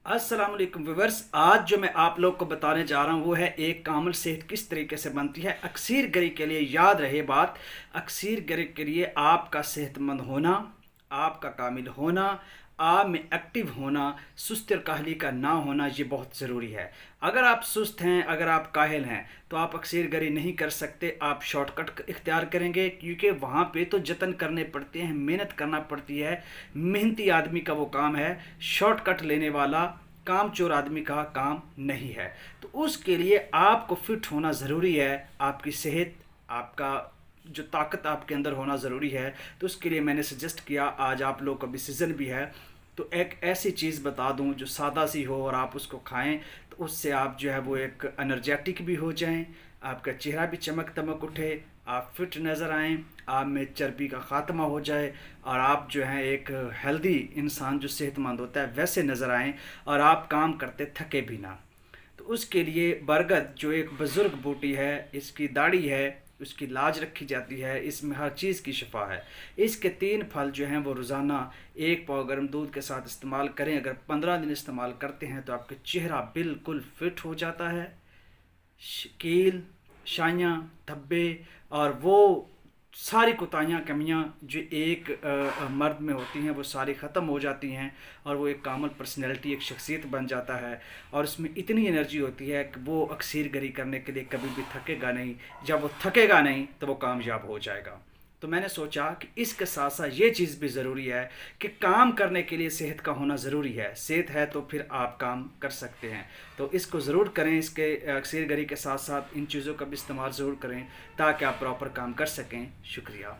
अस्सलाम वालेकुम व्यूवर्स। आज जो मैं आप लोग को बताने जा रहा हूँ वो है एक कामिल सेहत किस तरीके से बनती है। अक्सर गरी के लिए याद रहे बात, अक्सर गरी के लिए आपका सेहतमंद होना, आपका कामिल होना, आप में एक्टिव होना, सुस्त और काहली का ना होना, ये बहुत ज़रूरी है। अगर आप सुस्त हैं, अगर आप काहिल हैं, तो आप अक्सर गरी नहीं कर सकते। आप शॉर्टकट इख्तियार करेंगे क्योंकि वहाँ पे तो जतन करने पड़ते हैं, मेहनत करना पड़ती है। मेहनती आदमी का वो काम है, शॉर्टकट लेने वाला काम चोर आदमी का काम नहीं है। तो उसके लिए आपको फिट होना ज़रूरी है। आपकी सेहत, आपका जो ताकत आपके अंदर होना ज़रूरी है। तो उसके लिए मैंने सजेस्ट किया, आज आप लोग का भी सीज़न भी है, तो एक ऐसी चीज़ बता दूं जो सादा सी हो और आप उसको खाएं, तो उससे आप जो है वो एक एनर्जेटिक भी हो जाएं, आपका चेहरा भी चमक दमक उठे, आप फिट नज़र आएँ, आप में चर्बी का ख़ात्मा हो जाए और आप जो हैं एक हेल्दी इंसान जो सेहतमंद होता है वैसे नज़र आएँ और आप काम करते थके भी ना। तो उसके लिए बरगद जो एक बुज़ुर्ग बूटी है, इसकी दाढ़ी है, उसकी लाज रखी जाती है, इसमें हर चीज़ की शिफा है। इसके 3 फल जो हैं वो रोज़ाना 1 पाव गर्म दूध के साथ इस्तेमाल करें। अगर 15 दिन इस्तेमाल करते हैं तो आपका चेहरा बिल्कुल फिट हो जाता है। कील, शाइयाँ, धब्बे और वो सारी कोताहियाँ कमियाँ जो एक मर्द में होती हैं वो सारी ख़त्म हो जाती हैं और वो एक कामल पर्सनैलिटी, एक शख्सियत बन जाता है। और उसमें इतनी एनर्जी होती है कि वो अक्सर गरी करने के लिए कभी भी थकेगा नहीं। जब वो थकेगा नहीं तो वो कामयाब हो जाएगा। तो मैंने सोचा कि इसके साथ साथ ये चीज़ भी ज़रूरी है कि काम करने के लिए सेहत का होना ज़रूरी है। सेहत है तो फिर आप काम कर सकते हैं। तो इसको ज़रूर करें, इसके अक्सर गरी के साथ साथ इन चीज़ों का भी इस्तेमाल ज़रूर करें ताकि आप प्रॉपर काम कर सकें। शुक्रिया।